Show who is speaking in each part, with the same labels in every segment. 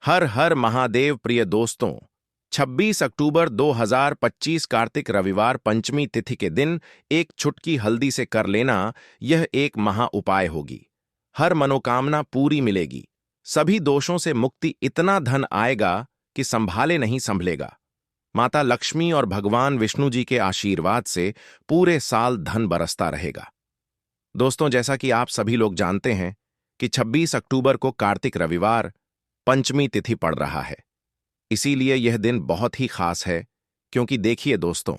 Speaker 1: हर हर महादेव प्रिय दोस्तों। 26 अक्टूबर 2025 कार्तिक रविवार पंचमी तिथि के दिन एक चुटकी हल्दी से कर लेना यह एक महा उपाय होगी। हर मनोकामना पूरी मिलेगी, सभी दोषों से मुक्ति, इतना धन आएगा कि संभाले नहीं संभलेगा। माता लक्ष्मी और भगवान विष्णु जी के आशीर्वाद से पूरे साल धन बरसता रहेगा। दोस्तों, जैसा कि आप सभी लोग जानते हैं कि 26 अक्टूबर को कार्तिक रविवार पंचमी तिथि पड़ रहा है। इसीलिए यह दिन बहुत ही खास है, क्योंकि देखिए दोस्तों,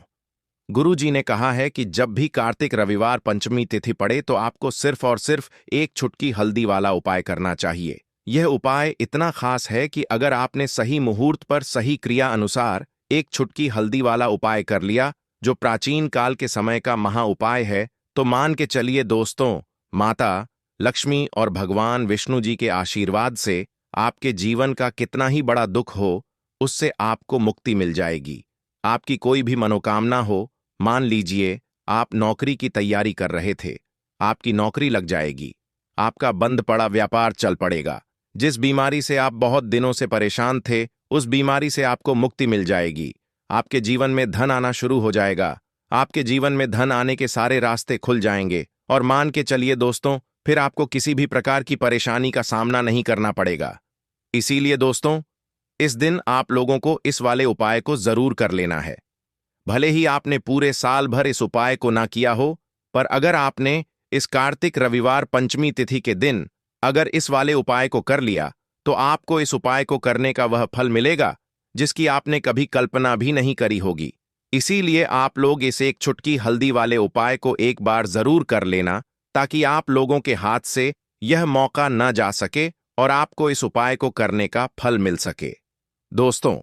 Speaker 1: गुरु जी ने कहा है कि जब भी कार्तिक रविवार पंचमी तिथि पड़े तो आपको सिर्फ और सिर्फ एक चुटकी हल्दी वाला उपाय करना चाहिए। यह उपाय इतना खास है कि अगर आपने सही मुहूर्त पर सही क्रिया अनुसार एक चुटकी हल्दी वाला उपाय कर लिया, जो प्राचीन काल के समय का महा उपाय है, तो मान के चलिए दोस्तों, माता लक्ष्मी और भगवान विष्णु जी के आशीर्वाद से आपके जीवन का कितना ही बड़ा दुख हो, उससे आपको मुक्ति मिल जाएगी। आपकी कोई भी मनोकामना हो, मान लीजिए आप नौकरी की तैयारी कर रहे थे, आपकी नौकरी लग जाएगी। आपका बंद पड़ा व्यापार चल पड़ेगा। जिस बीमारी से आप बहुत दिनों से परेशान थे, उस बीमारी से आपको मुक्ति मिल जाएगी। आपके जीवन में धन आना शुरू हो जाएगा। आपके जीवन में धन आने के सारे रास्ते खुल जाएंगे और मान के चलिए दोस्तों, फिर आपको किसी भी प्रकार की परेशानी का सामना नहीं करना पड़ेगा। इसीलिए दोस्तों, इस दिन आप लोगों को इस वाले उपाय को जरूर कर लेना है। भले ही आपने पूरे साल भर इस उपाय को ना किया हो, पर अगर आपने इस कार्तिक रविवार पंचमी तिथि के दिन अगर इस वाले उपाय को कर लिया, तो आपको इस उपाय को करने का वह फल मिलेगा जिसकी आपने कभी कल्पना भी नहीं करी होगी। इसीलिए आप लोग इस एक चुटकी हल्दी वाले उपाय को एक बार जरूर कर लेना, ताकि आप लोगों के हाथ से यह मौका न जा सके और आपको इस उपाय को करने का फल मिल सके। दोस्तों,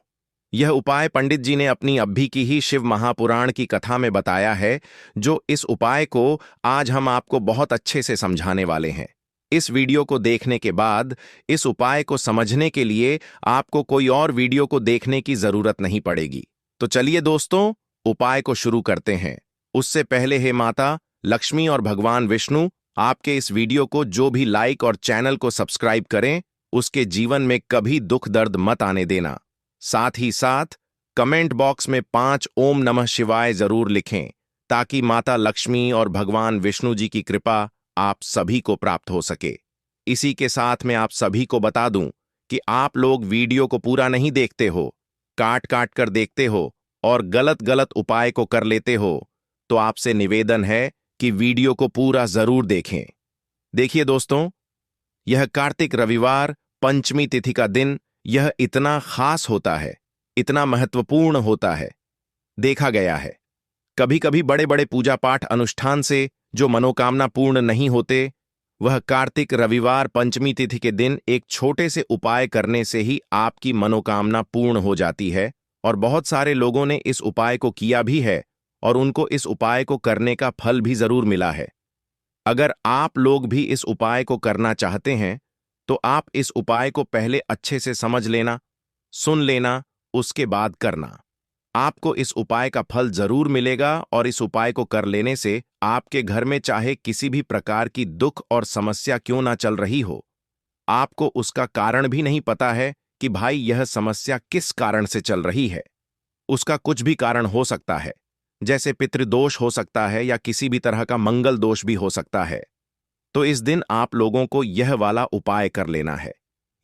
Speaker 1: यह उपाय पंडित जी ने अपनी अभी की ही शिव महापुराण की कथा में बताया है, जो इस उपाय को आज हम आपको बहुत अच्छे से समझाने वाले हैं। इस वीडियो को देखने के बाद इस उपाय को समझने के लिए आपको कोई और वीडियो को देखने की जरूरत नहीं पड़ेगी। तो चलिए दोस्तों, उपाय को शुरू करते हैं। उससे पहले हे माता लक्ष्मी और भगवान विष्णु, आपके इस वीडियो को जो भी लाइक और चैनल को सब्सक्राइब करें, उसके जीवन में कभी दुख दर्द मत आने देना। साथ ही साथ कमेंट बॉक्स में 5 ओम नमः शिवाय जरूर लिखें, ताकि माता लक्ष्मी और भगवान विष्णु जी की कृपा आप सभी को प्राप्त हो सके। इसी के साथ मैं आप सभी को बता दूं कि आप लोग वीडियो को पूरा नहीं देखते हो, काट काट कर देखते हो और गलत गलत उपाय को कर लेते हो, तो आपसे निवेदन है कि वीडियो को पूरा जरूर देखें। देखिए दोस्तों, यह कार्तिक रविवार पंचमी तिथि का दिन यह इतना खास होता है, इतना महत्वपूर्ण होता है। देखा गया है कभी कभी बड़े बड़े पूजा पाठ अनुष्ठान से जो मनोकामना पूर्ण नहीं होते, वह कार्तिक रविवार पंचमी तिथि के दिन एक छोटे से उपाय करने से ही आपकी मनोकामना पूर्ण हो जाती है। और बहुत सारे लोगों ने इस उपाय को किया भी है और उनको इस उपाय को करने का फल भी जरूर मिला है। अगर आप लोग भी इस उपाय को करना चाहते हैं, तो आप इस उपाय को पहले अच्छे से समझ लेना, सुन लेना, उसके बाद करना। आपको इस उपाय का फल जरूर मिलेगा और इस उपाय को कर लेने से आपके घर में चाहे किसी भी प्रकार की दुख और समस्या क्यों ना चल रही हो, आपको उसका कारण भी नहीं पता है कि भाई यह समस्या किस कारण से चल रही है। उसका कुछ भी कारण हो सकता है, जैसे पितृदोष हो सकता है या किसी भी तरह का मंगल दोष भी हो सकता है। तो इस दिन आप लोगों को यह वाला उपाय कर लेना है।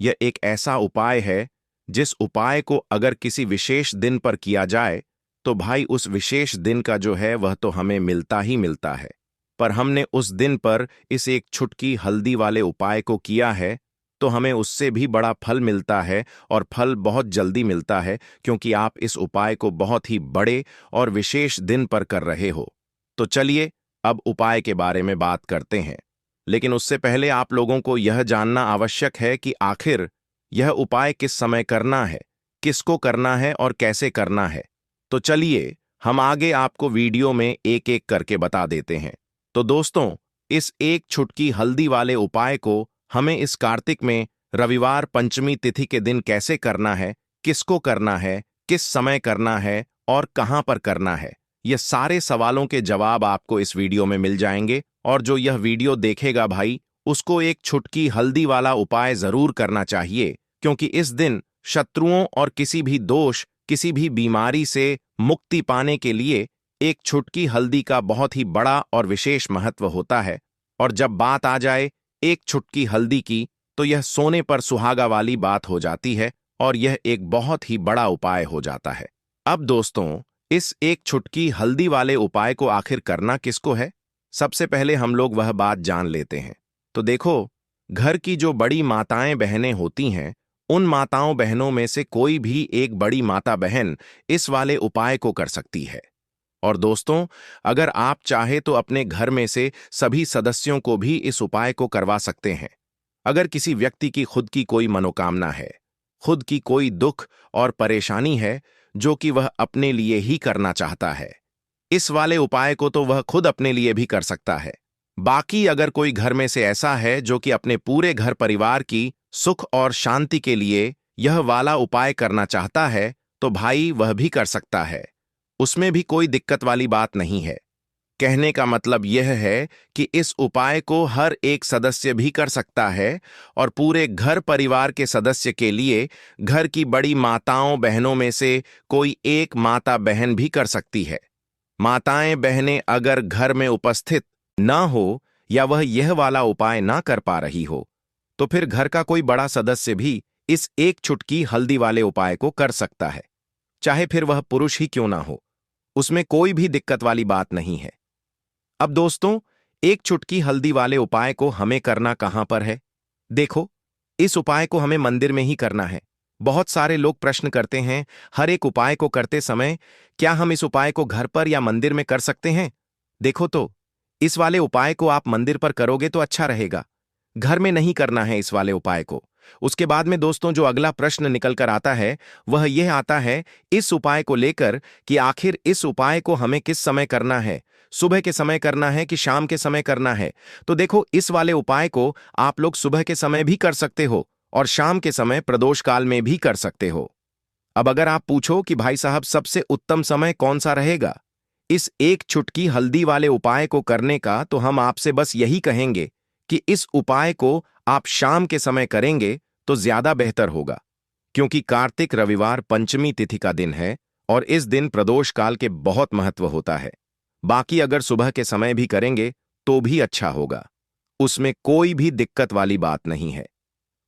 Speaker 1: यह एक ऐसा उपाय है जिस उपाय को अगर किसी विशेष दिन पर किया जाए, तो भाई उस विशेष दिन का जो है वह तो हमें मिलता ही मिलता है। पर हमने उस दिन पर इस एक चुटकी हल्दी वाले उपाय को किया है, तो हमें उससे भी बड़ा फल मिलता है और फल बहुत जल्दी मिलता है, क्योंकि आप इस उपाय को बहुत ही बड़े और विशेष दिन पर कर रहे हो। तो चलिए अब उपाय के बारे में बात करते हैं। लेकिन उससे पहले आप लोगों को यह जानना आवश्यक है कि आखिर यह उपाय किस समय करना है, किसको करना है और कैसे करना है। तो चलिए हम आगे आपको वीडियो में एक एक करके बता देते हैं। तो दोस्तों, इस एक चुटकी हल्दी वाले उपाय को हमें इस कार्तिक में रविवार पंचमी तिथि के दिन कैसे करना है, किसको करना है, किस समय करना है और कहां पर करना है, ये सारे सवालों के जवाब आपको इस वीडियो में मिल जाएंगे। और जो यह वीडियो देखेगा भाई, उसको एक चुटकी हल्दी वाला उपाय जरूर करना चाहिए, क्योंकि इस दिन शत्रुओं और किसी भी दोष, किसी भी बीमारी से मुक्ति पाने के लिए एक छुटकी हल्दी का बहुत ही बड़ा और विशेष महत्व होता है। और जब बात आ जाए एक छुटकी हल्दी की, तो यह सोने पर सुहागा वाली बात हो जाती है और यह एक बहुत ही बड़ा उपाय हो जाता है। अब दोस्तों, इस एक छुटकी हल्दी वाले उपाय को आखिर करना किसको है? सबसे पहले हम लोग वह बात जान लेते हैं। तो देखो, घर की जो बड़ी माताएं बहनें होती हैं, उन माताओं बहनों में से कोई भी एक बड़ी माता बहन इस वाले उपाय को कर सकती है। और दोस्तों, अगर आप चाहे तो अपने घर में से सभी सदस्यों को भी इस उपाय को करवा सकते हैं। अगर किसी व्यक्ति की खुद की कोई मनोकामना है, खुद की कोई दुख और परेशानी है जो कि वह अपने लिए ही करना चाहता है, इस वाले उपाय को तो वह खुद अपने लिए भी कर सकता है। बाकी अगर कोई घर में से ऐसा है जो कि अपने पूरे घर परिवार की सुख और शांति के लिए यह वाला उपाय करना चाहता है, तो भाई वह भी कर सकता है। उसमें भी कोई दिक्कत वाली बात नहीं है। कहने का मतलब यह है कि इस उपाय को हर एक सदस्य भी कर सकता है और पूरे घर परिवार के सदस्य के लिए घर की बड़ी माताओं बहनों में से कोई एक माता बहन भी कर सकती है। माताएं बहनें अगर घर में उपस्थित ना हो या वह यह वाला उपाय ना कर पा रही हो, तो फिर घर का कोई बड़ा सदस्य भी इस एक छुटकी हल्दी वाले उपाय को कर सकता है, चाहे फिर वह पुरुष ही क्यों ना हो। उसमें कोई भी दिक्कत वाली बात नहीं है। अब दोस्तों, एक चुटकी हल्दी वाले उपाय को हमें करना कहां पर है? देखो, इस उपाय को हमें मंदिर में ही करना है। बहुत सारे लोग प्रश्न करते हैं, हर एक उपाय को करते समय क्या हम इस उपाय को घर पर या मंदिर में कर सकते हैं? देखो तो, इस वाले उपाय को आप मंदिर पर करोगे तो अच्छा रहेगा। घर में नहीं करना है इस वाले उपाय को। उसके बाद में दोस्तों, जो अगला प्रश्न निकल कर आता है वह यह आता है इस उपाय को लेकर कि आखिर इस उपाय को हमें किस समय करना है, सुबह के समय करना है कि शाम के समय करना है? तो देखो, इस वाले उपाय को आप लोग सुबह के समय भी कर सकते हो और शाम के समय प्रदोष काल में भी कर सकते हो। अब अगर आप पूछो कि भाई साहब सबसे उत्तम समय कौन सा रहेगा इस एक चुटकी हल्दी वाले उपाय को करने का, तो हम आपसे बस यही कहेंगे कि इस उपाय को आप शाम के समय करेंगे तो ज्यादा बेहतर होगा, क्योंकि कार्तिक रविवार पंचमी तिथि का दिन है और इस दिन प्रदोष काल के बहुत महत्व होता है। बाकी अगर सुबह के समय भी करेंगे तो भी अच्छा होगा, उसमें कोई भी दिक्कत वाली बात नहीं है।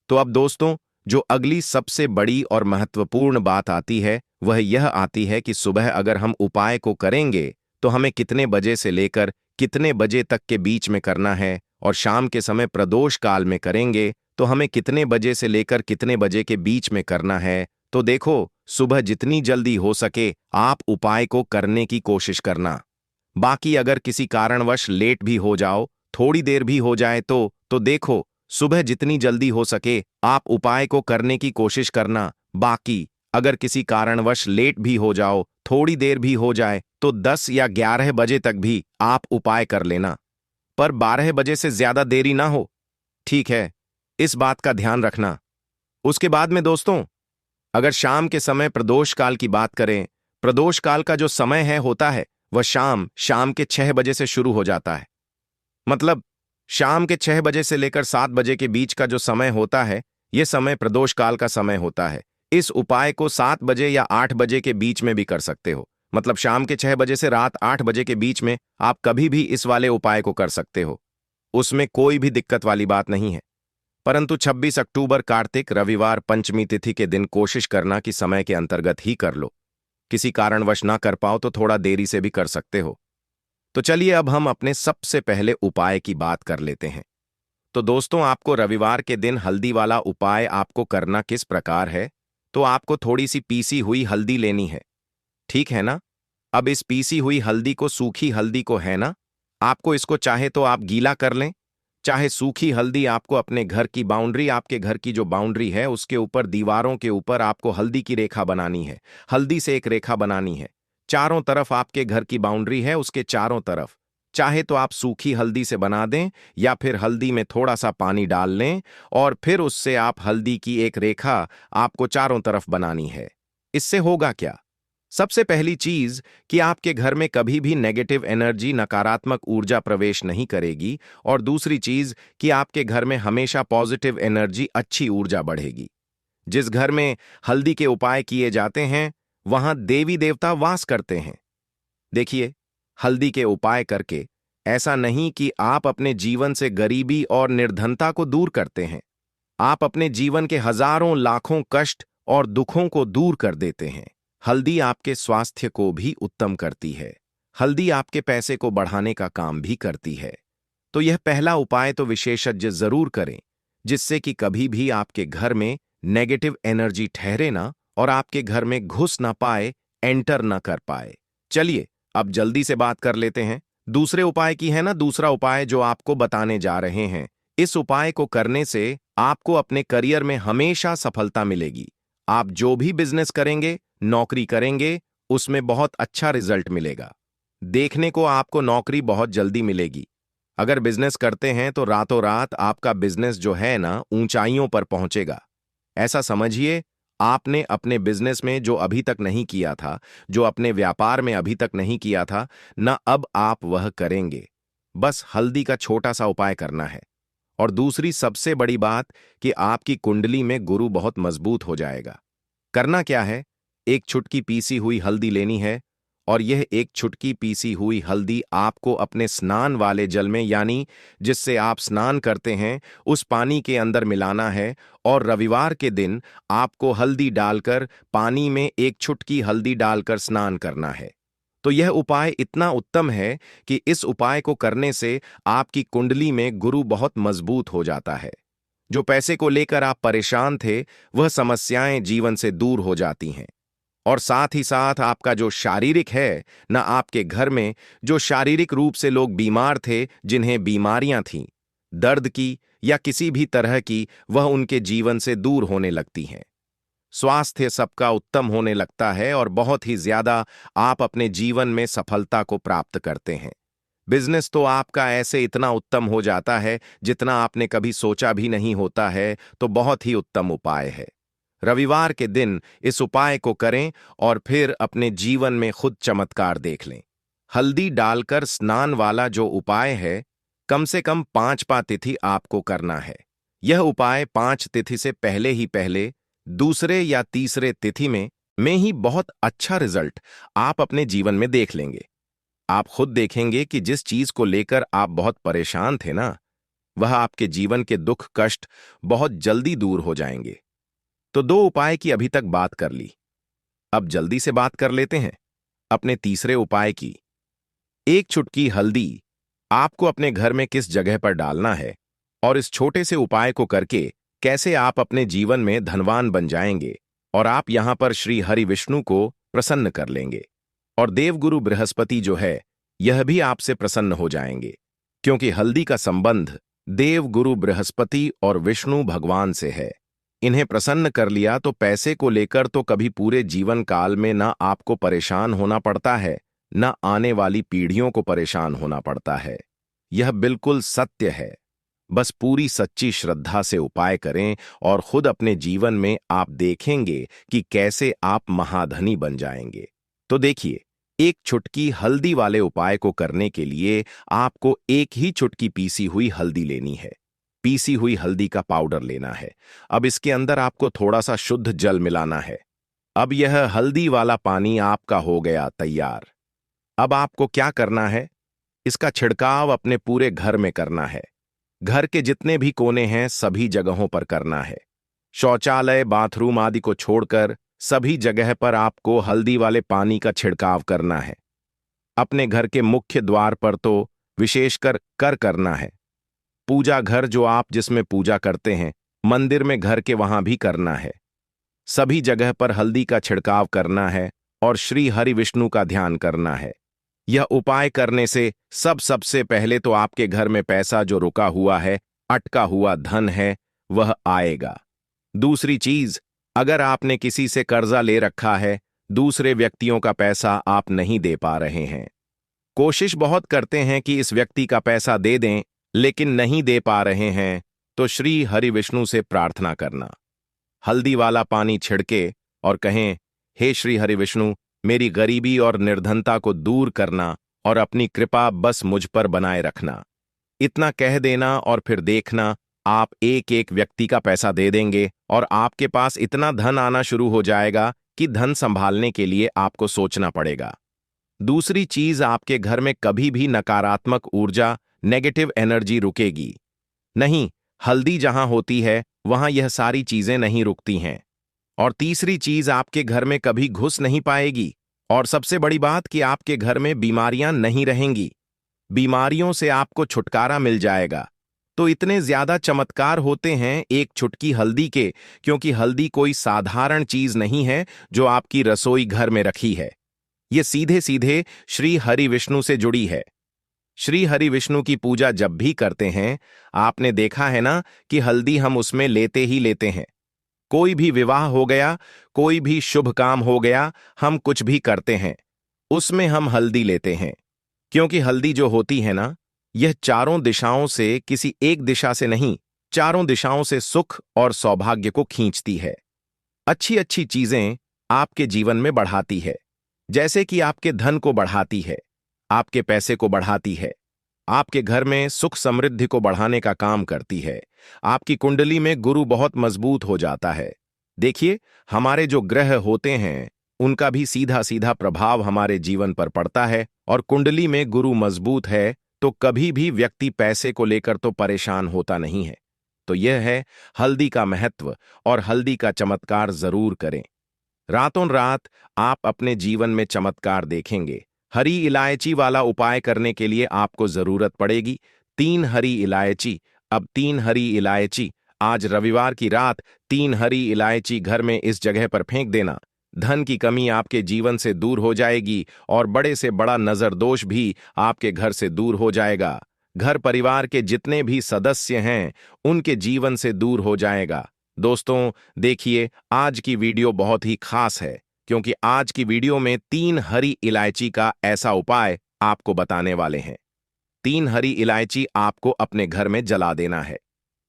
Speaker 1: तो अब दोस्तों, जो अगली सबसे बड़ी और महत्वपूर्ण बात आती है वह यह आती है कि सुबह अगर हम उपाय को करेंगे तो हमें कितने बजे से लेकर कितने बजे तक के बीच में करना है, और शाम के समय प्रदोष काल में करेंगे तो हमें कितने बजे से लेकर कितने बजे के बीच में करना है। तो देखो, सुबह जितनी जल्दी हो सके आप उपाय को करने की कोशिश करना। बाकी अगर किसी कारणवश लेट भी हो जाओ, थोड़ी देर भी हो जाए तो देखो, सुबह जितनी जल्दी हो सके आप उपाय को करने की कोशिश करना। बाकी अगर किसी कारणवश लेट भी हो जाओ, थोड़ी देर भी हो जाए, तो 10 या 11 बजे तक भी आप उपाय कर लेना, पर 12 बजे से ज्यादा देरी ना हो। ठीक है, इस बात का ध्यान रखना। उसके बाद में दोस्तों, अगर शाम के समय प्रदोष काल की बात करें, प्रदोष काल का जो समय है होता है वह शाम के 6 बजे से शुरू हो जाता है। मतलब शाम के 6 बजे से लेकर 7 बजे के बीच का जो समय होता है, यह समय प्रदोष काल का समय होता है। इस उपाय को 7 बजे या 8 बजे के बीच में भी कर सकते हो। मतलब शाम के 6 बजे से रात 8 बजे के बीच में आप कभी भी इस वाले उपाय को कर सकते हो, उसमें कोई भी दिक्कत वाली बात नहीं है। परंतु 26 अक्टूबर कार्तिक रविवार पंचमी तिथि के दिन कोशिश करना कि समय के अंतर्गत ही कर लो। किसी कारणवश ना कर पाओ तो थोड़ा देरी से भी कर सकते हो। तो चलिए अब हम अपने सबसे पहले उपाय की बात कर लेते हैं। तो दोस्तों, आपको रविवार के दिन हल्दी वाला उपाय आपको करना किस प्रकार है? तो आपको थोड़ी सी पीसी हुई हल्दी लेनी है, ठीक है ना? अब इस पीसी हुई हल्दी को, सूखी हल्दी को है ना, आपको इसको चाहे तो आप गीला कर लें, चाहे सूखी हल्दी आपको अपने घर की बाउंड्री, आपके घर की जो बाउंड्री है उसके ऊपर, दीवारों के ऊपर आपको हल्दी की रेखा बनानी है। हल्दी से एक रेखा बनानी है, चारों तरफ आपके घर की बाउंड्री है उसके चारों तरफ। चाहे तो आप सूखी हल्दी से बना दें या फिर हल्दी में थोड़ा सा पानी डाल लें और फिर उससे आप हल्दी की एक रेखा आपको चारों तरफ बनानी है। इससे होगा क्या? सबसे पहली चीज कि आपके घर में कभी भी नेगेटिव एनर्जी, नकारात्मक ऊर्जा प्रवेश नहीं करेगी, और दूसरी चीज कि आपके घर में हमेशा पॉजिटिव एनर्जी, अच्छी ऊर्जा बढ़ेगी। जिस घर में हल्दी के उपाय किए जाते हैं वहां देवी देवता वास करते हैं। देखिए, हल्दी के उपाय करके ऐसा नहीं कि आप अपने जीवन से गरीबी और निर्धनता को दूर करते हैं, आप अपने जीवन के हजारों लाखों कष्ट और दुखों को दूर कर देते हैं। हल्दी आपके स्वास्थ्य को भी उत्तम करती है। हल्दी आपके पैसे को बढ़ाने का काम भी करती है। तो यह पहला उपाय तो विशेषज्ञ जरूर करें, जिससे कि कभी भी आपके घर में नेगेटिव एनर्जी ठहरे ना और आपके घर में घुस ना पाए, एंटर ना कर पाए। चलिए अब जल्दी से बात कर लेते हैं दूसरे उपाय की। है ना दूसरा उपाय जो आपको बताने जा रहे हैं। इस उपाय को करने से आपको अपने करियर में हमेशा सफलता मिलेगी। आप जो भी बिजनेस करेंगे, नौकरी करेंगे, उसमें बहुत अच्छा रिजल्ट मिलेगा। देखने को आपको नौकरी बहुत जल्दी मिलेगी। अगर बिजनेस करते हैं तो रातों रात आपका बिजनेस जो है ना ऊंचाइयों पर पहुंचेगा। ऐसा समझिए, आपने अपने बिजनेस में जो अभी तक नहीं किया था, जो अपने व्यापार में अभी तक नहीं किया था ना, अब आप वह करेंगे। बस हल्दी का छोटा सा उपाय करना है। और दूसरी सबसे बड़ी बात कि आपकी कुंडली में गुरु बहुत मजबूत हो जाएगा। करना क्या है, एक चुटकी पीसी हुई हल्दी लेनी है और यह एक चुटकी पीसी हुई हल्दी आपको अपने स्नान वाले जल में, यानी जिससे आप स्नान करते हैं, उस पानी के अंदर मिलाना है। और रविवार के दिन आपको हल्दी डालकर पानी में एक चुटकी हल्दी डालकर स्नान करना है। तो यह उपाय इतना उत्तम है कि इस उपाय को करने से आपकी कुंडली में गुरु बहुत मजबूत हो जाता है। जो पैसे को लेकर आप परेशान थे, वह समस्याएं जीवन से दूर हो जाती हैं। और साथ ही साथ आपका जो शारीरिक है ना, आपके घर में जो शारीरिक रूप से लोग बीमार थे, जिन्हें बीमारियां थीं, दर्द की या किसी भी तरह की, वह उनके जीवन से दूर होने लगती हैं। स्वास्थ्य सबका उत्तम होने लगता है और बहुत ही ज्यादा आप अपने जीवन में सफलता को प्राप्त करते हैं। बिजनेस तो आपका ऐसे इतना उत्तम हो जाता है जितना आपने कभी सोचा भी नहीं होता है। तो बहुत ही उत्तम उपाय है। रविवार के दिन इस उपाय को करें और फिर अपने जीवन में खुद चमत्कार देख लें। हल्दी डालकर स्नान वाला जो उपाय है, कम से कम 5वां तिथि आपको करना है। यह उपाय 5 तिथि से पहले ही पहले, दूसरे या तीसरे तिथि में ही बहुत अच्छा रिजल्ट आप अपने जीवन में देख लेंगे। आप खुद देखेंगे कि जिस चीज को लेकर आप बहुत परेशान थे ना, वह आपके जीवन के दुख कष्ट बहुत जल्दी दूर हो जाएंगे। तो 2 उपाय की अभी तक बात कर ली। अब जल्दी से बात कर लेते हैं अपने तीसरे उपाय की। एक चुटकी हल्दी आपको अपने घर में किस जगह पर डालना है और इस छोटे से उपाय को करके कैसे आप अपने जीवन में धनवान बन जाएंगे और आप यहां पर श्री हरि विष्णु को प्रसन्न कर लेंगे। और देवगुरु बृहस्पति जो है, यह भी आपसे प्रसन्न हो जाएंगे, क्योंकि हल्दी का संबंध देवगुरु बृहस्पति और विष्णु भगवान से है। इन्हें प्रसन्न कर लिया तो पैसे को लेकर तो कभी पूरे जीवन काल में ना आपको परेशान होना पड़ता है, ना आने वाली पीढ़ियों को परेशान होना पड़ता है। यह बिल्कुल सत्य है। बस पूरी सच्ची श्रद्धा से उपाय करें और खुद अपने जीवन में आप देखेंगे कि कैसे आप महाधनी बन जाएंगे। तो देखिए, एक चुटकी हल्दी वाले उपाय को करने के लिए आपको एक ही चुटकी पीसी हुई हल्दी लेनी है। पीसी हुई हल्दी का पाउडर लेना है। अब इसके अंदर आपको थोड़ा सा शुद्ध जल मिलाना है। अब यह हल्दी वाला पानी आपका हो गया तैयार। अब आपको क्या करना है, इसका छिड़काव अपने पूरे घर में करना है। घर के जितने भी कोने हैं सभी जगहों पर करना है। शौचालय, बाथरूम आदि को छोड़कर सभी जगह पर आपको हल्दी वाले पानी का छिड़काव करना है। अपने घर के मुख्य द्वार पर तो विशेषकर करना है। पूजा घर जो आप जिसमें पूजा करते हैं, मंदिर में घर के वहां भी करना है। सभी जगह पर हल्दी का छिड़काव करना है और श्री हरि विष्णु का ध्यान करना है। यह उपाय करने से सबसे पहले तो आपके घर में पैसा जो रुका हुआ है, अटका हुआ धन है, वह आएगा। दूसरी चीज, अगर आपने किसी से कर्जा ले रखा है, दूसरे व्यक्तियों का पैसा आप नहीं दे पा रहे हैं, कोशिश बहुत करते हैं कि इस व्यक्ति का पैसा दे दें, लेकिन नहीं दे पा रहे हैं, तो श्री हरि विष्णु से प्रार्थना करना। हल्दी वाला पानी छिड़के और कहें, हे श्री हरि विष्णु, मेरी गरीबी और निर्धनता को दूर करना और अपनी कृपा बस मुझ पर बनाए रखना। इतना कह देना और फिर देखना आप एक एक व्यक्ति का पैसा दे देंगे और आपके पास इतना धन आना शुरू हो जाएगा कि धन संभालने के लिए आपको सोचना पड़ेगा। दूसरी चीज, आपके घर में कभी भी नकारात्मक ऊर्जा, नेगेटिव एनर्जी रुकेगी नहीं। हल्दी जहां होती है वहां यह सारी चीजें नहीं रुकती हैं। और तीसरी चीज, आपके घर में कभी घुस नहीं पाएगी। और सबसे बड़ी बात कि आपके घर में बीमारियां नहीं रहेंगी। बीमारियों से आपको छुटकारा मिल जाएगा। तो इतने ज्यादा चमत्कार होते हैं एक चुटकी हल्दी के, क्योंकि हल्दी कोई साधारण चीज नहीं है जो आपकी रसोई घर में रखी है। ये सीधे सीधे श्री हरि विष्णु से जुड़ी है। श्री हरि विष्णु की पूजा जब भी करते हैं, आपने देखा है ना कि हल्दी हम उसमें लेते ही लेते हैं। कोई भी विवाह हो गया, कोई भी शुभ काम हो गया, हम कुछ भी करते हैं उसमें हम हल्दी लेते हैं। क्योंकि हल्दी जो होती है ना, यह चारों दिशाओं से, किसी एक दिशा से नहीं, चारों दिशाओं से सुख और सौभाग्य को खींचती है। अच्छी अच्छी चीजें आपके जीवन में बढ़ाती है। जैसे कि आपके धन को बढ़ाती है, आपके पैसे को बढ़ाती है, आपके घर में सुख समृद्धि को बढ़ाने का काम करती है। आपकी कुंडली में गुरु बहुत मजबूत हो जाता है। देखिए, हमारे जो ग्रह होते हैं उनका भी सीधा सीधा प्रभाव हमारे जीवन पर पड़ता है। और कुंडली में गुरु मजबूत है तो कभी भी व्यक्ति पैसे को लेकर तो परेशान होता नहीं है। तो यह है हल्दी का महत्व, और हल्दी का चमत्कार जरूर करें। रातों रात आप अपने जीवन में चमत्कार देखेंगे। हरी इलायची वाला उपाय करने के लिए आपको जरूरत पड़ेगी 3 हरी इलायची। अब 3 हरी इलायची, आज रविवार की रात 3 हरी इलायची घर में इस जगह पर फेंक देना। धन की कमी आपके जीवन से दूर हो जाएगी और बड़े से बड़ा नजर दोष भी आपके घर से दूर हो जाएगा। घर परिवार के जितने भी सदस्य हैं उनके जीवन से दूर हो जाएगा। दोस्तों देखिए, आज की वीडियो बहुत ही खास है, क्योंकि आज की वीडियो में 3 हरी इलायची का ऐसा उपाय आपको बताने वाले हैं। 3 हरी इलायची आपको अपने घर में जला देना है।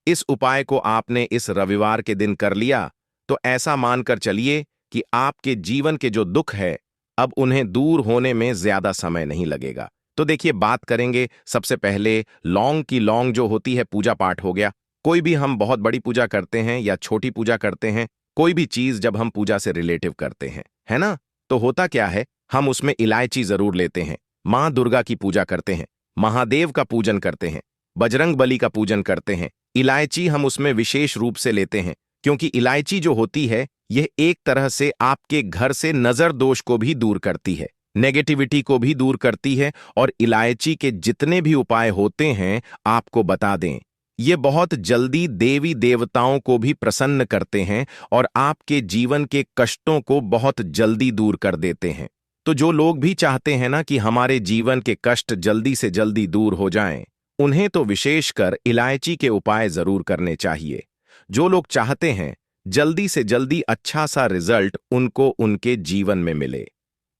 Speaker 1: इस उपाय को आपने इस रविवार के दिन कर लिया तो ऐसा मानकर चलिए कि आपके जीवन के जो दुख है अब उन्हें दूर होने में ज्यादा समय नहीं लगेगा। तो देखिए, बात करेंगे सबसे पहले लौंग की। लौंग जो होती है, पूजा पाठ हो गया, कोई भी हम बहुत बड़ी पूजा करते हैं या छोटी पूजा करते हैं, कोई भी चीज जब हम पूजा से रिलेटिव करते हैं, है ना, तो होता क्या है, हम उसमें इलायची जरूर लेते हैं। मां दुर्गा की पूजा करते हैं, महादेव का पूजन करते हैं, बजरंग बली का पूजन करते हैं, इलायची हम उसमें विशेष रूप से लेते हैं। क्योंकि इलायची जो होती है यह एक तरह से आपके घर से नजर दोष को भी दूर करती है, नेगेटिविटी को भी दूर करती है। और इलायची के जितने भी उपाय होते हैं आपको बता दें, ये बहुत जल्दी देवी देवताओं को भी प्रसन्न करते हैं और आपके जीवन के कष्टों को बहुत जल्दी दूर कर देते हैं। तो जो लोग भी चाहते हैं ना कि हमारे जीवन के कष्ट जल्दी से जल्दी दूर हो जाएं, उन्हें तो विशेषकर इलायची के उपाय जरूर करने चाहिए। जो लोग चाहते हैं जल्दी से जल्दी अच्छा सा रिजल्ट उनको उनके जीवन में मिले,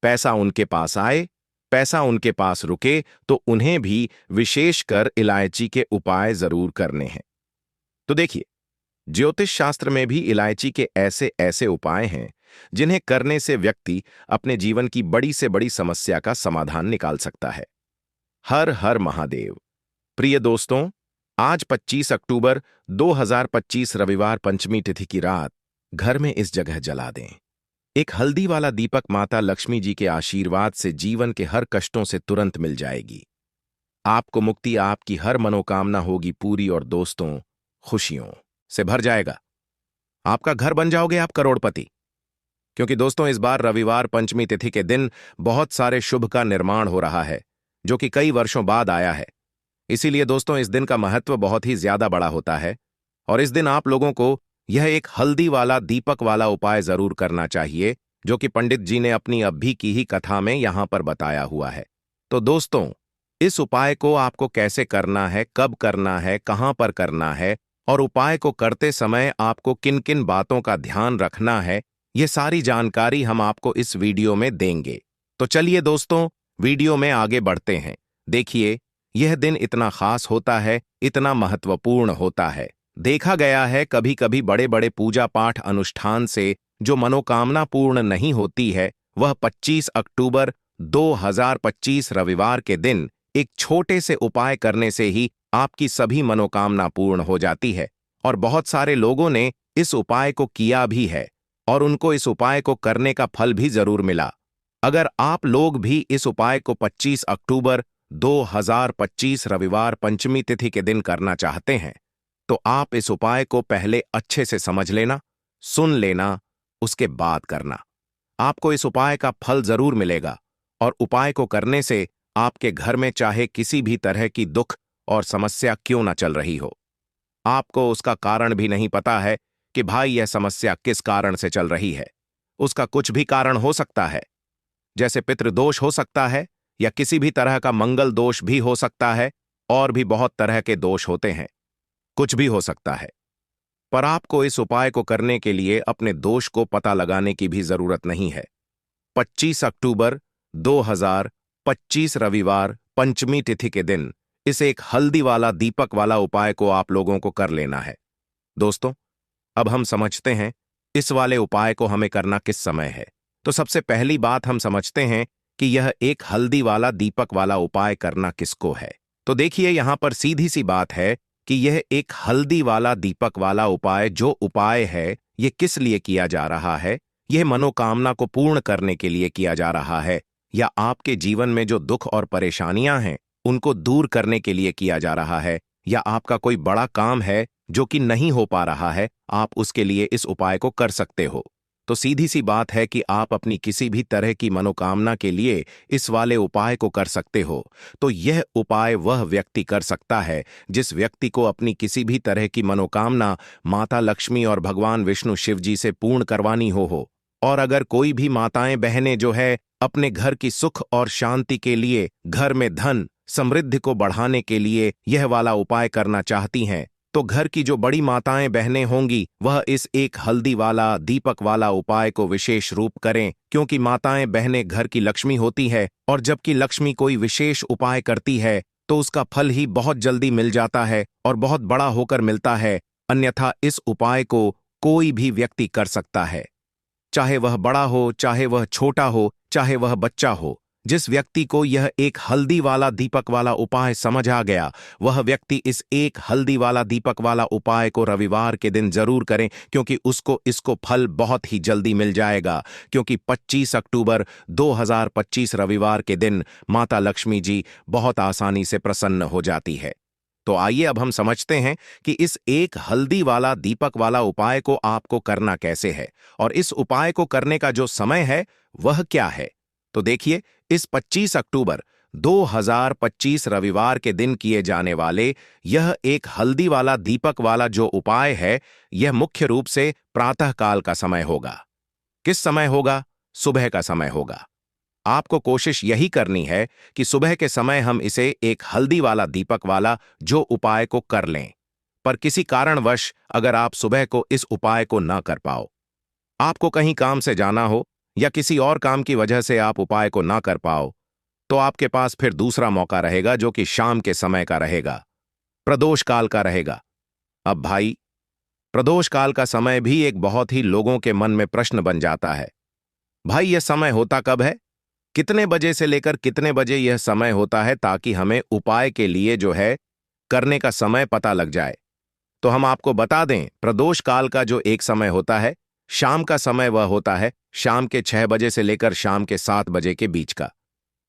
Speaker 1: पैसा उनके पास आए, पैसा उनके पास रुके, तो उन्हें भी विशेषकर इलायची के उपाय जरूर करने हैं। तो देखिए, ज्योतिष शास्त्र में भी इलायची के ऐसे ऐसे उपाय हैं जिन्हें करने से व्यक्ति अपने जीवन की बड़ी से बड़ी समस्या का समाधान निकाल सकता है। हर हर महादेव। प्रिय दोस्तों, आज 25 अक्टूबर 2025 रविवार पंचमी तिथि की रात घर में इस जगह जला दें एक हल्दी वाला दीपक। माता लक्ष्मी जी के आशीर्वाद से जीवन के हर कष्टों से तुरंत मिल जाएगी। आपको मुक्ति, आपकी हर मनोकामना होगी पूरी और दोस्तों खुशियों से भर जाएगा। आपका घर बन जाओगे आप करोड़पति। क्योंकि दोस्तों, इस बार रविवार पंचमी तिथि के दिन बहुत सारे शुभ का निर्माण हो रहा है, जो कि कई वर्षों बाद आया है। इसीलिए दोस्तों, इस दिन का महत्व बहुत ही ज्यादा बड़ा होता है और इस दिन आप लोगों को यह एक हल्दी वाला दीपक वाला उपाय जरूर करना चाहिए, जो कि पंडित जी ने अपनी अभी की ही कथा में यहां पर बताया हुआ है। तो दोस्तों, इस उपाय को आपको कैसे करना है, कब करना है, कहां पर करना है और उपाय को करते समय आपको किन किन बातों का ध्यान रखना है, ये सारी जानकारी हम आपको इस वीडियो में देंगे। तो चलिए दोस्तों, वीडियो में आगे बढ़ते हैं। देखिए, यह दिन इतना खास होता है, इतना महत्वपूर्ण होता है। देखा गया है कभी कभी बड़े बड़े पूजा पाठ अनुष्ठान से जो मनोकामना पूर्ण नहीं होती है, वह 25 अक्टूबर 2025 रविवार के दिन एक छोटे से उपाय करने से ही आपकी सभी मनोकामना पूर्ण हो जाती है। और बहुत सारे लोगों ने इस उपाय को किया भी है और उनको इस उपाय को करने का फल भी जरूर मिला। अगर आप लोग भी इस उपाय को 25 अक्टूबर 2025 रविवार पंचमी तिथि के दिन करना चाहते हैं, तो आप इस उपाय को पहले अच्छे से समझ लेना, सुन लेना, उसके बाद करना। आपको इस उपाय का फल जरूर मिलेगा और उपाय को करने से आपके घर में चाहे किसी भी तरह की दुख और समस्या क्यों ना चल रही हो, आपको उसका कारण भी नहीं पता है कि भाई यह समस्या किस कारण से चल रही है। उसका कुछ भी कारण हो सकता है, जैसे पितृदोष हो सकता है या किसी भी तरह का मंगल दोष भी हो सकता है, और भी बहुत तरह के दोष होते हैं, कुछ भी हो सकता है। पर आपको इस उपाय को करने के लिए अपने दोष को पता लगाने की भी जरूरत नहीं है। 25 अक्टूबर 2025 रविवार पंचमी तिथि के दिन इस एक हल्दी वाला दीपक वाला उपाय को आप लोगों को कर लेना है। दोस्तों, अब हम समझते हैं इस वाले उपाय को हमें करना किस समय है। तो सबसे पहली बात हम समझते हैं कि यह एक हल्दी वाला दीपक वाला उपाय करना किसको है। तो देखिए, यहां पर सीधी सी बात है कि यह एक हल्दी वाला दीपक वाला उपाय जो उपाय है, यह किस लिए किया जा रहा है। यह मनोकामना को पूर्ण करने के लिए किया जा रहा है, या आपके जीवन में जो दुख और परेशानियां हैं उनको दूर करने के लिए किया जा रहा है, या आपका कोई बड़ा काम है जो कि नहीं हो पा रहा है, आप उसके लिए इस उपाय को कर सकते हो। तो सीधी सी बात है कि आप अपनी किसी भी तरह की मनोकामना के लिए इस वाले उपाय को कर सकते हो। तो यह उपाय वह व्यक्ति कर सकता है जिस व्यक्ति को अपनी किसी भी तरह की मनोकामना माता लक्ष्मी और भगवान विष्णु शिव जी से पूर्ण करवानी हो। और अगर कोई भी माताएं बहनें जो है अपने घर की सुख और शांति के लिए, घर में धन समृद्धि को बढ़ाने के लिए यह वाला उपाय करना चाहती हैं, तो घर की जो बड़ी माताएं बहनें होंगी वह इस एक हल्दी वाला दीपक वाला उपाय को विशेष रूप करें, क्योंकि माताएं बहनें घर की लक्ष्मी होती है, और जबकि लक्ष्मी कोई विशेष उपाय करती है तो उसका फल ही बहुत जल्दी मिल जाता है और बहुत बड़ा होकर मिलता है। अन्यथा इस उपाय को कोई भी व्यक्ति कर सकता है, चाहे वह बड़ा हो, चाहे वह छोटा हो, चाहे वह बच्चा हो। जिस व्यक्ति को यह एक हल्दी वाला दीपक वाला उपाय समझ आ गया, वह व्यक्ति इस एक हल्दी वाला दीपक वाला उपाय को रविवार के दिन जरूर करें, क्योंकि उसको इसको फल बहुत ही जल्दी मिल जाएगा। क्योंकि 25 अक्टूबर 2025 रविवार के दिन माता लक्ष्मी जी बहुत आसानी से प्रसन्न हो जाती है। तो आइए अब हम समझते हैं कि इस एक हल्दी वाला दीपक वाला उपाय को आपको करना कैसे है, और इस उपाय को करने का जो समय है वह क्या है। तो देखिए, इस 25 अक्टूबर 2025 रविवार के दिन किए जाने वाले यह एक हल्दी वाला दीपक वाला जो उपाय है, यह मुख्य रूप से प्रातःकाल का समय होगा। किस समय होगा? सुबह का समय होगा। आपको कोशिश यही करनी है कि सुबह के समय हम इसे एक हल्दी वाला दीपक वाला जो उपाय को कर लें। पर किसी कारणवश अगर आप सुबह को इस उपाय को ना कर पाओ, आपको कहीं काम से जाना हो या किसी और काम की वजह से आप उपाय को ना कर पाओ, तो आपके पास फिर दूसरा मौका रहेगा जो कि शाम के समय का रहेगा, प्रदोष काल का रहेगा। अब भाई, प्रदोष काल का समय भी एक बहुत ही लोगों के मन में प्रश्न बन जाता है। भाई, यह समय होता कब है? कितने बजे से लेकर कितने बजे यह समय होता है, ताकि हमें उपाय के लिए जो है करने का समय पता लग जाए। तो हम आपको बता दें, प्रदोष काल का जो एक समय होता है, शाम का समय, वह होता है शाम के 6 बजे से लेकर शाम के 7 बजे के बीच का।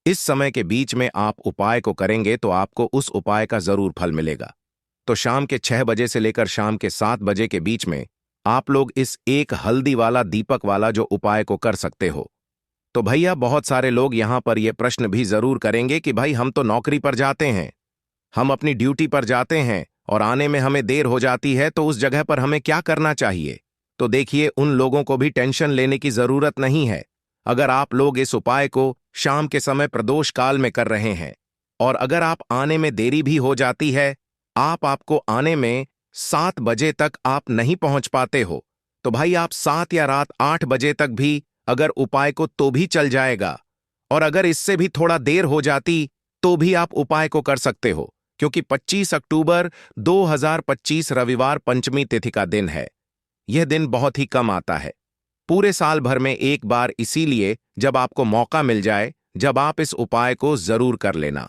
Speaker 1: इस समय के बीच में आप उपाय को करेंगे तो आपको उस उपाय का जरूर फल मिलेगा। तो शाम के 6 बजे से लेकर शाम के 7 बजे के बीच में आप लोग इस एक हल्दी वाला दीपक वाला जो उपाय को कर सकते हो। तो भैया, बहुत सारे लोग यहां पर यह प्रश्न भी जरूर करेंगे कि भाई, हम तो नौकरी पर जाते हैं, हम अपनी ड्यूटी पर जाते हैं और आने में हमें देर हो जाती है, तो उस जगह पर हमें क्या करना चाहिए। तो देखिए, उन लोगों को भी टेंशन लेने की जरूरत नहीं है। अगर आप लोग इस उपाय को शाम के समय प्रदोष काल में कर रहे हैं, और अगर आप आने में देरी भी हो जाती है, आपको आने में 7 बजे तक आप नहीं पहुंच पाते हो, तो भाई आप 7 या रात 8 बजे तक भी अगर उपाय को तो भी चल जाएगा। और अगर इससे भी थोड़ा देर हो जाती तो भी आप उपाय को कर सकते हो, क्योंकि 25 अक्टूबर 2025 रविवार पंचमी तिथि का दिन है। यह दिन बहुत ही कम आता है, पूरे साल भर में एक बार, इसीलिए जब आपको मौका मिल जाए, जब आप इस उपाय को जरूर कर लेना।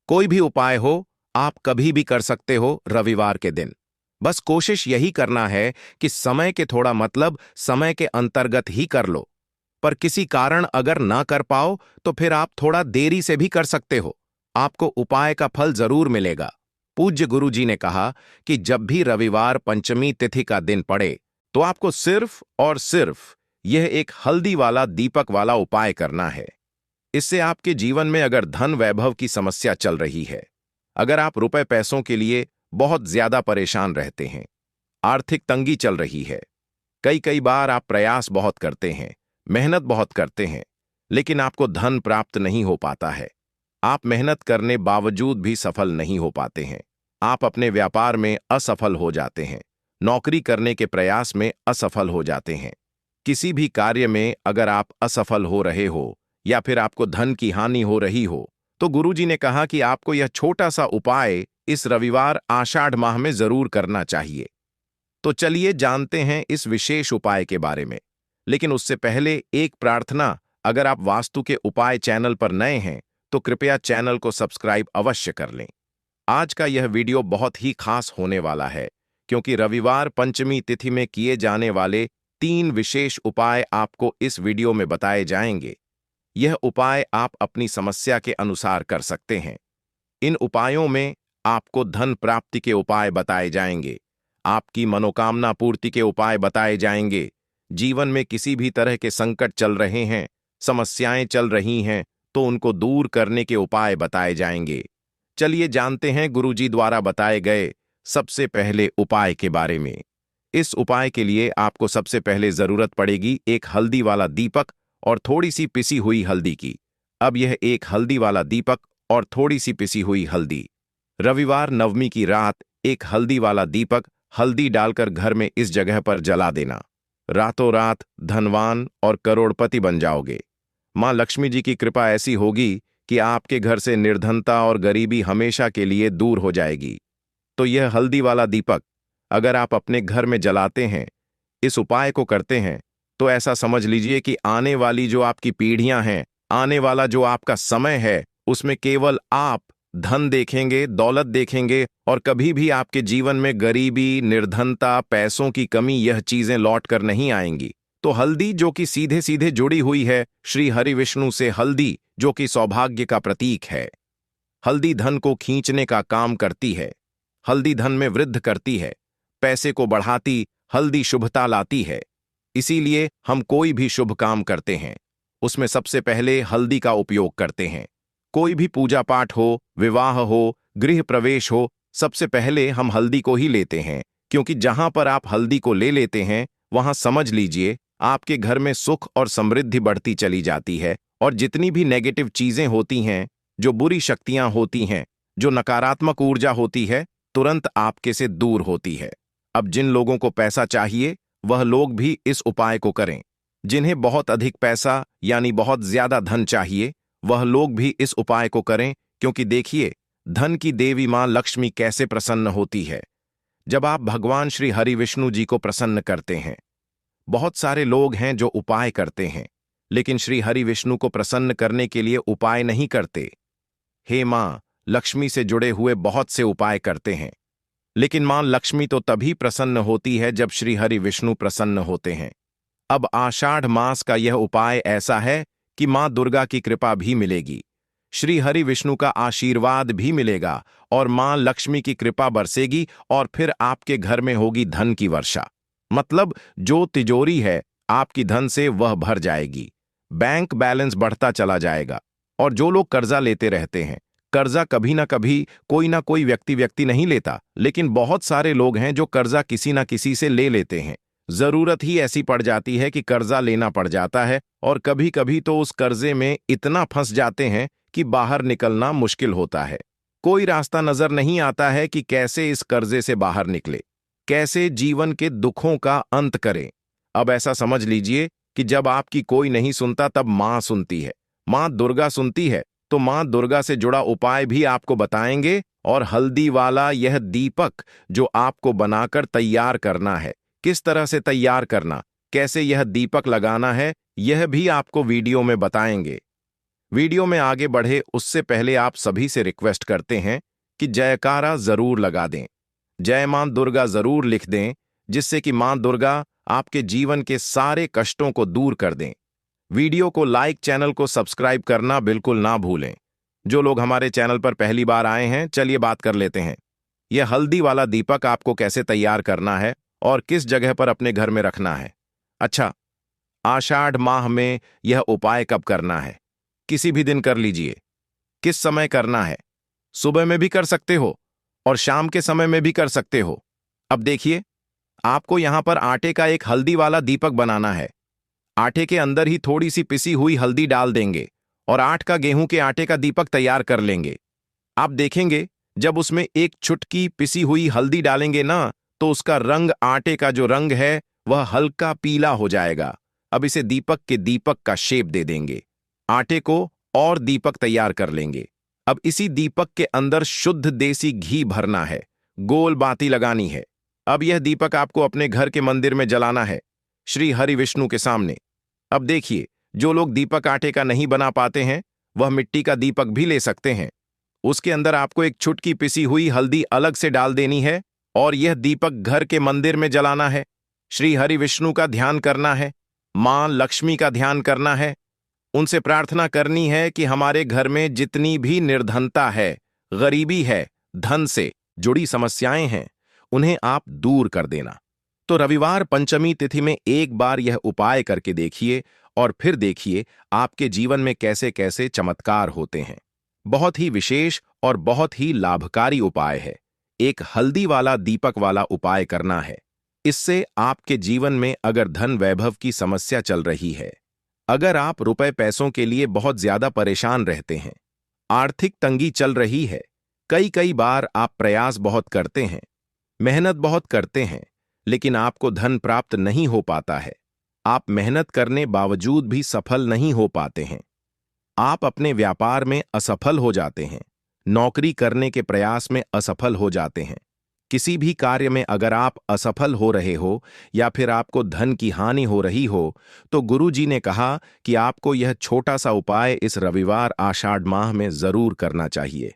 Speaker 1: कोई भी उपाय हो, आप कभी भी कर सकते हो रविवार के दिन। बस कोशिश यही करना है कि समय के थोड़ा मतलब समय के अंतर्गत ही कर लो। पर किसी कारण अगर ना कर पाओ तो फिर आप थोड़ा देरी से भी कर सकते हो। आपको उपाय का फल जरूर मिलेगा। पूज्य गुरु जी ने कहा कि जब भी रविवार पंचमी तिथि का दिन पड़े तो आपको सिर्फ और सिर्फ यह एक हल्दी वाला दीपक वाला उपाय करना है। इससे आपके जीवन में अगर धन वैभव की समस्या चल रही है, अगर आप रुपए पैसों के लिए बहुत ज्यादा परेशान रहते हैं, आर्थिक तंगी चल रही है, कई कई बार आप प्रयास बहुत करते हैं, मेहनत बहुत करते हैं, लेकिन आपको धन प्राप्त नहीं हो पाता है, आप मेहनत करने बावजूद भी सफल नहीं हो पाते हैं, आप अपने व्यापार में असफल हो जाते हैं, नौकरी करने के प्रयास में असफल हो जाते हैं, किसी भी कार्य में अगर आप असफल हो रहे हो या फिर आपको धन की हानि हो रही हो, तो गुरुजी ने कहा कि आपको यह छोटा सा उपाय इस रविवार आषाढ़ माह में जरूर करना चाहिए। तो चलिए जानते हैं इस विशेष उपाय के बारे में। लेकिन उससे पहले एक प्रार्थना, अगर आप वास्तु के उपाय चैनल पर नए हैं तो कृपया चैनल को सब्सक्राइब अवश्य कर लें। आज का यह वीडियो बहुत ही खास होने वाला है, क्योंकि रविवार पंचमी तिथि में किए जाने वाले 3 विशेष उपाय आपको इस वीडियो में बताए जाएंगे। यह उपाय आप अपनी समस्या के अनुसार कर सकते हैं। इन उपायों में आपको धन प्राप्ति के उपाय बताए जाएंगे, आपकी मनोकामना पूर्ति के उपाय बताए जाएंगे, जीवन में किसी भी तरह के संकट चल रहे हैं, समस्याएं चल रही हैं, तो उनको दूर करने के उपाय बताए जाएंगे। चलिए जानते हैं गुरुजी द्वारा बताए गए सबसे पहले उपाय के बारे में। इस उपाय के लिए आपको सबसे पहले जरूरत पड़ेगी एक हल्दी वाला दीपक और थोड़ी सी पिसी हुई हल्दी की। अब यह एक हल्दी वाला दीपक और थोड़ी सी पिसी हुई हल्दी, रविवार नवमी की रात एक हल्दी वाला दीपक हल्दी डालकर घर में इस जगह पर जला देना। रातों रात धनवान और करोड़पति बन जाओगे। मां लक्ष्मी जी की कृपा ऐसी होगी कि आपके घर से निर्धनता और गरीबी हमेशा के लिए दूर हो जाएगी। तो यह हल्दी वाला दीपक अगर आप अपने घर में जलाते हैं, इस उपाय को करते हैं, तो ऐसा समझ लीजिए कि आने वाली जो आपकी पीढ़ियां हैं, आने वाला जो आपका समय है, उसमें केवल आप धन देखेंगे, दौलत देखेंगे और कभी भी आपके जीवन में गरीबी, निर्धनता, पैसों की कमी यह चीजें लौट कर नहीं आएंगी। तो हल्दी जो कि सीधे सीधे जुड़ी हुई है श्री हरि विष्णु से, हल्दी जो कि सौभाग्य का प्रतीक है, हल्दी धन को खींचने का काम करती है, हल्दी धन में वृद्धि करती है, पैसे को बढ़ाती, हल्दी शुभता लाती है। इसीलिए हम कोई भी शुभ काम करते हैं उसमें सबसे पहले हल्दी का उपयोग करते हैं। कोई भी पूजा पाठ हो, विवाह हो, गृह प्रवेश हो, सबसे पहले हम हल्दी को ही लेते हैं, क्योंकि जहां पर आप हल्दी को ले लेते हैं वहां समझ लीजिए आपके घर में सुख और समृद्धि बढ़ती चली जाती है और जितनी भी नेगेटिव चीजें होती हैं, जो बुरी शक्तियां होती हैं, जो नकारात्मक ऊर्जा होती है, तुरंत आपके से दूर होती है। अब जिन लोगों को पैसा चाहिए वह लोग भी इस उपाय को करें। जिन्हें बहुत अधिक पैसा यानी बहुत ज्यादा धन चाहिए वह लोग भी इस उपाय को करें, क्योंकि देखिए धन की देवी मां लक्ष्मी कैसे प्रसन्न होती है जब आप भगवान श्री हरि विष्णु जी को प्रसन्न करते हैं। बहुत सारे लोग हैं जो उपाय करते हैं लेकिन श्री हरि विष्णु को प्रसन्न करने के लिए उपाय नहीं करते। हे मां लक्ष्मी से जुड़े हुए बहुत से उपाय करते हैं, लेकिन मां लक्ष्मी तो तभी प्रसन्न होती है जब श्री हरि विष्णु प्रसन्न होते हैं। अब आषाढ़ मास का यह उपाय ऐसा है कि मां दुर्गा की कृपा भी मिलेगी, श्री हरि विष्णु का आशीर्वाद भी मिलेगा और मां लक्ष्मी की कृपा बरसेगी और फिर आपके घर में होगी धन की वर्षा। मतलब जो तिजोरी है आपकी धन से वह भर जाएगी, बैंक बैलेंस बढ़ता चला जाएगा। और जो लोग कर्जा लेते रहते हैं, कर्जा कभी ना कोई व्यक्ति नहीं लेता, लेकिन बहुत सारे लोग हैं जो कर्जा किसी ना किसी से ले लेते हैं। जरूरत ही ऐसी पड़ जाती है कि कर्जा लेना पड़ जाता है और कभी कभी तो उस कर्जे में इतना फंस जाते हैं कि बाहर निकलना मुश्किल होता है। कोई रास्ता नजर नहीं आता है कि कैसे इस कर्जे से बाहर निकले, कैसे जीवन के दुखों का अंत करें। अब ऐसा समझ लीजिए कि जब आपकी कोई नहीं सुनता तब मां सुनती है, मां दुर्गा सुनती है। तो मां दुर्गा से जुड़ा उपाय भी आपको बताएंगे और हल्दी वाला यह दीपक जो आपको बनाकर तैयार करना है, किस तरह से तैयार करना, कैसे यह दीपक लगाना है, यह भी आपको वीडियो में बताएंगे। वीडियो में आगे बढ़े उससे पहले आप सभी से रिक्वेस्ट करते हैं कि जयकारा जरूर लगा दें, जय मां दुर्गा जरूर लिख दें, जिससे कि मां दुर्गा आपके जीवन के सारे कष्टों को दूर कर दें। वीडियो को लाइक, चैनल को सब्सक्राइब करना बिल्कुल ना भूलें। जो लोग हमारे चैनल पर पहली बार आए हैं, चलिए बात कर लेते हैं। यह हल्दी वाला दीपक आपको कैसे तैयार करना है और किस जगह पर अपने घर में रखना है। अच्छा, आषाढ़ माह में यह उपाय कब करना है? किसी भी दिन कर लीजिए। किस समय करना है? सुबह में भी कर सकते हो और शाम के समय में भी कर सकते हो। अब देखिए, आपको यहां पर आटे का एक हल्दी वाला दीपक बनाना है। आटे के अंदर ही थोड़ी सी पिसी हुई हल्दी डाल देंगे और 8 का गेहूं के आटे का दीपक तैयार कर लेंगे। आप देखेंगे, जब उसमें एक चुटकी पिसी हुई हल्दी डालेंगे ना, तो उसका रंग, आटे का जो रंग है, वह हल्का पीला हो जाएगा। अब इसे दीपक के दीपक का शेप दे देंगे। आटे को और दीपक तैयार कर लेंगे। अब इसी दीपक के अंदर शुद्ध देसी घी भरना है, गोल बाती लगानी है। अब यह दीपक आपको अपने घर के मंदिर में जलाना है, श्री हरि विष्णु के सामने। अब देखिए, जो लोग दीपक आटे का नहीं बना पाते हैं, वह मिट्टी का दीपक भी ले सकते हैं। उसके अंदर आपको एक चुटकी पिसी हुई हल्दी अलग से डाल देनी है और यह दीपक घर के मंदिर में जलाना है। श्री हरि विष्णु का ध्यान करना है, मां लक्ष्मी का ध्यान करना है। उनसे प्रार्थना करनी है कि हमारे घर में जितनी भी निर्धनता है, गरीबी है, धन से जुड़ी समस्याएं हैं, उन्हें आप दूर कर देना। तो रविवार पंचमी तिथि में एक बार यह उपाय करके देखिए और फिर देखिए आपके जीवन में कैसे कैसे चमत्कार होते हैं। बहुत ही विशेष और बहुत ही लाभकारी उपाय है। एक हल्दी वाला दीपक वाला उपाय करना है। इससे आपके जीवन में अगर धन वैभव की समस्या चल रही है, अगर आप रुपए पैसों के लिए बहुत ज्यादा परेशान रहते हैं, आर्थिक तंगी चल रही है, कई बार आप प्रयास बहुत करते हैं, मेहनत बहुत करते हैं, लेकिन आपको धन प्राप्त नहीं हो पाता है, आप मेहनत करने बावजूद भी सफल नहीं हो पाते हैं, आप अपने व्यापार में असफल हो जाते हैं, नौकरी करने के प्रयास में असफल हो जाते हैं, किसी भी कार्य में अगर आप असफल हो रहे हो या फिर आपको धन की हानि हो रही हो, तो गुरु जी ने कहा कि आपको यह छोटा सा उपाय इस रविवार आषाढ़ माह में जरूर करना चाहिए।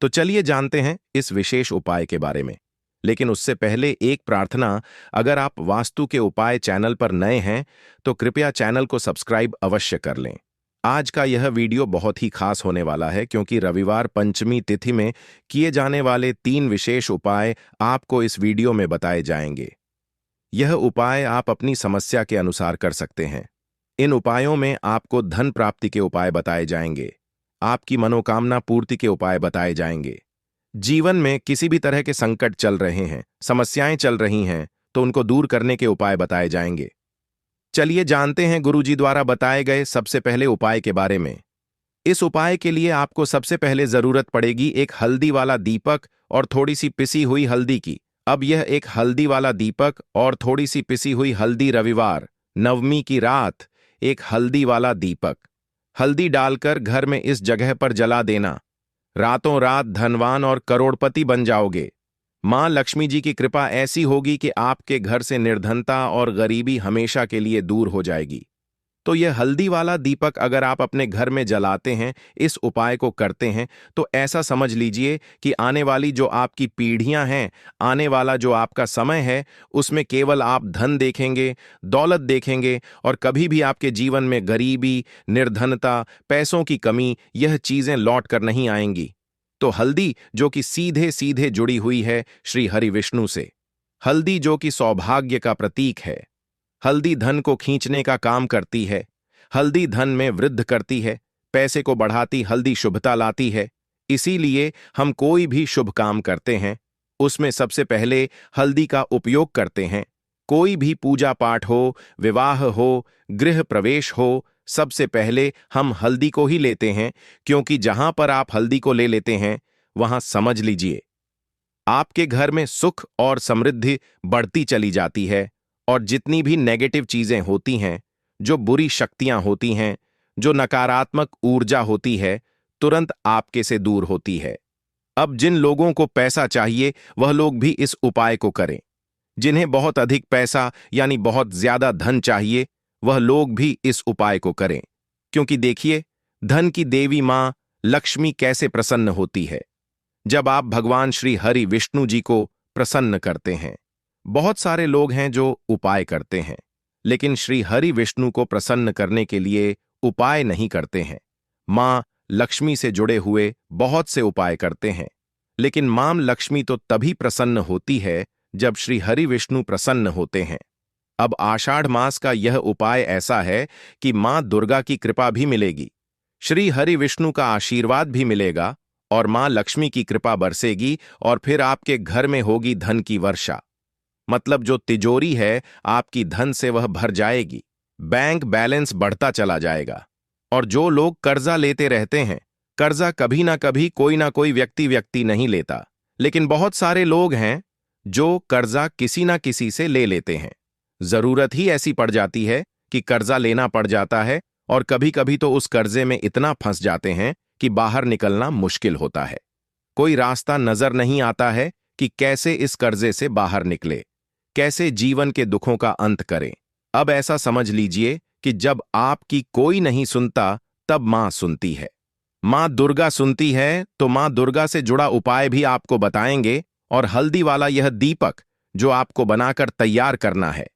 Speaker 1: तो चलिए जानते हैं इस विशेष उपाय के बारे में। लेकिन उससे पहले एक प्रार्थना, अगर आप वास्तु के उपाय चैनल पर नए हैं तो कृपया चैनल को सब्सक्राइब अवश्य कर लें। आज का यह वीडियो बहुत ही खास होने वाला है, क्योंकि रविवार पंचमी तिथि में किए जाने वाले 3 विशेष उपाय आपको इस वीडियो में बताए जाएंगे। यह उपाय आप अपनी समस्या के अनुसार कर सकते हैं। इन उपायों में आपको धन प्राप्ति के उपाय बताए जाएंगे, आपकी मनोकामना पूर्ति के उपाय बताए जाएंगे। जीवन में किसी भी तरह के संकट चल रहे हैं, समस्याएं चल रही हैं, तो उनको दूर करने के उपाय बताए जाएंगे। चलिए जानते हैं गुरुजी द्वारा बताए गए सबसे पहले उपाय के बारे में। इस उपाय के लिए आपको सबसे पहले जरूरत पड़ेगी एक हल्दी वाला दीपक और थोड़ी सी पिसी हुई हल्दी की। अब यह एक हल्दी वाला दीपक और थोड़ी सी पिसी हुई हल्दी, रविवार नवमी की रात एक हल्दी वाला दीपक, हल्दी डालकर घर में इस जगह पर जला देना। रातों रात धनवान और करोड़पति बन जाओगे। मां लक्ष्मी जी की कृपा ऐसी होगी कि आपके घर से निर्धनता और गरीबी हमेशा के लिए दूर हो जाएगी। तो यह हल्दी वाला दीपक अगर आप अपने घर में जलाते हैं, इस उपाय को करते हैं, तो ऐसा समझ लीजिए कि आने वाली जो आपकी पीढ़ियां हैं, आने वाला जो आपका समय है, उसमें केवल आप धन देखेंगे, दौलत देखेंगे और कभी भी आपके जीवन में गरीबी, निर्धनता, पैसों की कमी, यह चीजें लौट कर नहीं आएंगी। तो हल्दी जो कि सीधे सीधे जुड़ी हुई है श्री हरि विष्णु से, हल्दी जो कि सौभाग्य का प्रतीक है, हल्दी धन को खींचने का काम करती है, हल्दी धन में वृद्धि करती है, पैसे को बढ़ाती, हल्दी शुभता लाती है। इसीलिए हम कोई भी शुभ काम करते हैं, उसमें सबसे पहले हल्दी का उपयोग करते हैं। कोई भी पूजा पाठ हो, विवाह हो, गृह प्रवेश हो, सबसे पहले हम हल्दी को ही लेते हैं, क्योंकि जहां पर आप हल्दी को ले लेते हैं, वहां समझ लीजिए आपके घर में सुख और समृद्धि बढ़ती चली जाती है और जितनी भी नेगेटिव चीजें होती हैं, जो बुरी शक्तियां होती हैं, जो नकारात्मक ऊर्जा होती है, तुरंत आपके से दूर होती है। अब जिन लोगों को पैसा चाहिए, वह लोग भी इस उपाय को करें। जिन्हें बहुत अधिक पैसा यानी बहुत ज्यादा धन चाहिए, वह लोग भी इस उपाय को करें, क्योंकि देखिए धन की देवी मां लक्ष्मी कैसे प्रसन्न होती है। जब आप भगवान श्री हरि विष्णु जी को प्रसन्न करते हैं। बहुत सारे लोग हैं जो उपाय करते हैं, लेकिन श्री हरि विष्णु को प्रसन्न करने के लिए उपाय नहीं करते हैं। मां लक्ष्मी से जुड़े हुए बहुत से उपाय करते हैं, लेकिन मां लक्ष्मी तो तभी प्रसन्न होती है जब श्री हरि विष्णु प्रसन्न होते हैं। अब आषाढ़ मास का यह उपाय ऐसा है कि मां दुर्गा की कृपा भी मिलेगी, श्री हरि विष्णु का आशीर्वाद भी मिलेगा और मां लक्ष्मी की कृपा बरसेगी और फिर आपके घर में होगी धन की वर्षा। मतलब जो तिजोरी है आपकी धन से वह भर जाएगी, बैंक बैलेंस बढ़ता चला जाएगा। और जो लोग कर्जा लेते रहते हैं, कर्जा कभी ना कभी कोई ना कोई व्यक्ति नहीं लेता, लेकिन बहुत सारे लोग हैं जो कर्जा किसी ना किसी से ले लेते हैं। जरूरत ही ऐसी पड़ जाती है कि कर्जा लेना पड़ जाता है और कभी कभी तो उस कर्जे में इतना फंस जाते हैं कि बाहर निकलना मुश्किल होता है। कोई रास्ता नजर नहीं आता है कि कैसे इस कर्जे से बाहर निकले, कैसे जीवन के दुखों का अंत करें। अब ऐसा समझ लीजिए कि जब आपकी कोई नहीं सुनता तब मां सुनती है। मां दुर्गा सुनती है तो मां दुर्गा से जुड़ा उपाय भी आपको बताएंगे, और हल्दी वाला यह दीपक जो आपको बनाकर तैयार करना है,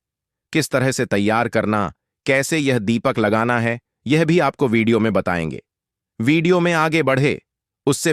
Speaker 1: किस तरह से तैयार करना, कैसे यह दीपक लगाना है, यह भी आपको वीडियो में बताएंगे। वीडियो में आगे बढ़े उससे